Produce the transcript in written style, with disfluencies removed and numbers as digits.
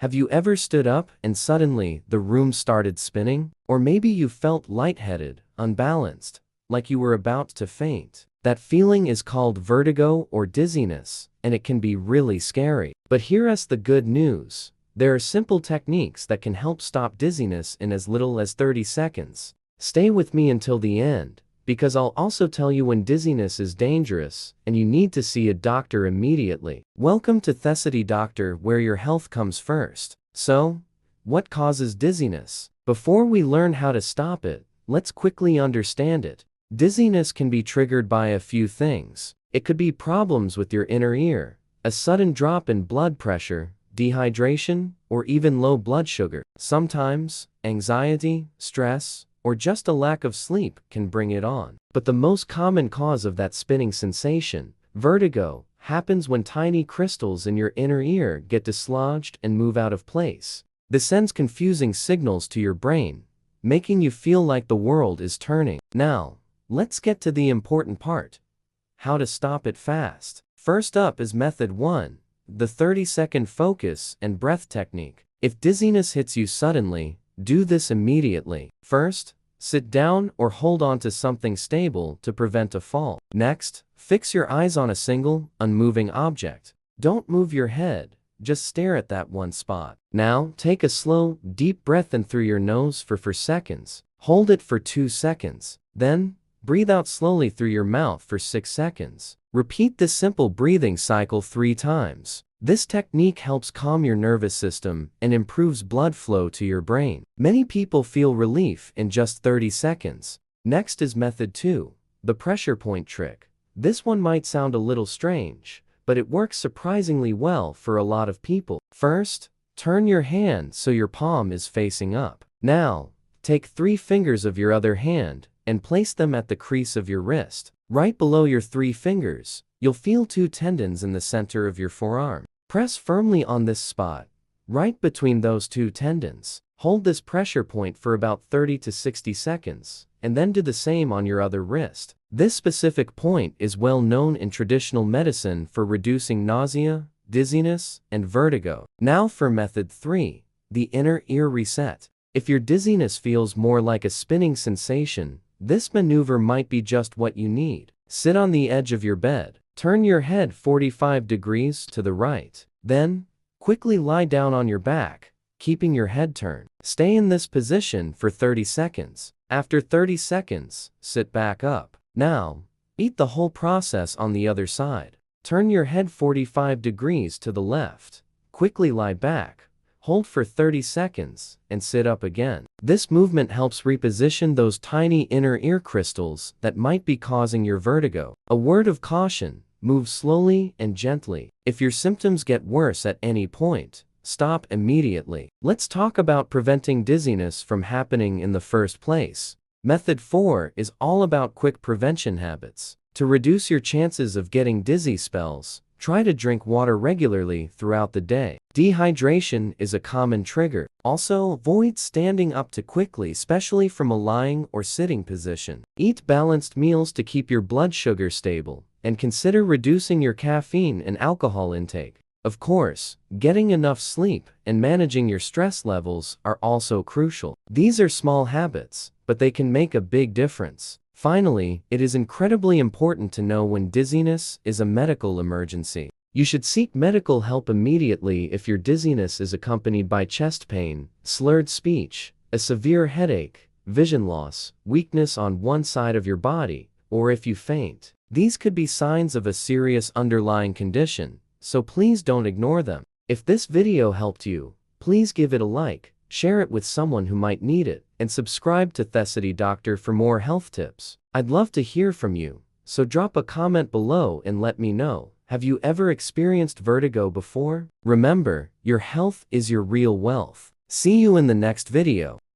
Have you ever stood up and suddenly the room started spinning? Or maybe you felt lightheaded, unbalanced, like you were about to faint. That feeling is called vertigo or dizziness, and it can be really scary. But here's the good news. There are simple techniques that can help stop dizziness in as little as 30 seconds. Stay with me until the end, because I'll also tell you when dizziness is dangerous and you need to see a doctor immediately. Welcome to TheCityDoctor, where your health comes first. So, what causes dizziness? Before we learn how to stop it, let's quickly understand it. Dizziness can be triggered by a few things. It could be problems with your inner ear, a sudden drop in blood pressure, dehydration, or even low blood sugar. Sometimes, anxiety, stress, or just a lack of sleep can bring it on. But the most common cause of that spinning sensation, vertigo, happens when tiny crystals in your inner ear get dislodged and move out of place. This sends confusing signals to your brain, making you feel like the world is turning. Now, let's get to the important part. How to stop it fast. First up is method 1, the 30-second focus and breath technique. If dizziness hits you suddenly, do this immediately. First, sit down or hold on to something stable to prevent a fall. Next, fix your eyes on a single, unmoving object. Don't move your head, just stare at that one spot. Now, take a slow, deep breath in through your nose for 4 seconds. Hold it for 2 seconds. Then, breathe out slowly through your mouth for 6 seconds. Repeat this simple breathing cycle 3 times. This technique helps calm your nervous system and improves blood flow to your brain. Many people feel relief in just 30 seconds. Next is method 2, the pressure point trick. This one might sound a little strange, but it works surprisingly well for a lot of people. First, turn your hand so your palm is facing up. Now, take 3 fingers of your other hand and place them at the crease of your wrist. Right below your 3 fingers, you'll feel 2 tendons in the center of your forearm. Press firmly on this spot, right between those 2 tendons. Hold this pressure point for about 30 to 60 seconds, and then do the same on your other wrist. This specific point is well known in traditional medicine for reducing nausea, dizziness, and vertigo. Now for method 3, the inner ear reset. If your dizziness feels more like a spinning sensation, this maneuver might be just what you need. Sit on the edge of your bed. Turn your head 45 degrees to the right. Then, quickly lie down on your back, keeping your head turned. Stay in this position for 30 seconds. After 30 seconds, sit back up. Now, repeat the whole process on the other side. Turn your head 45 degrees to the left. Quickly lie back. Hold for 30 seconds, and sit up again. This movement helps reposition those tiny inner ear crystals that might be causing your vertigo. A word of caution, move slowly and gently. If your symptoms get worse at any point, stop immediately. Let's talk about preventing dizziness from happening in the first place. Method 4 is all about quick prevention habits. To reduce your chances of getting dizzy spells, try to drink water regularly throughout the day. Dehydration is a common trigger. Also, avoid standing up too quickly, especially from a lying or sitting position. Eat balanced meals to keep your blood sugar stable, and consider reducing your caffeine and alcohol intake. Of course, getting enough sleep and managing your stress levels are also crucial. These are small habits, but they can make a big difference. Finally, it is incredibly important to know when dizziness is a medical emergency. You should seek medical help immediately if your dizziness is accompanied by chest pain, slurred speech, a severe headache, vision loss, weakness on one side of your body, or if you faint. These could be signs of a serious underlying condition, so please don't ignore them. If this video helped you, please give it a like, share it with someone who might need it, and subscribe to TheCityDoctor for more health tips. I'd love to hear from you, so drop a comment below and let me know. Have you ever experienced vertigo before? Remember, your health is your real wealth. See you in the next video.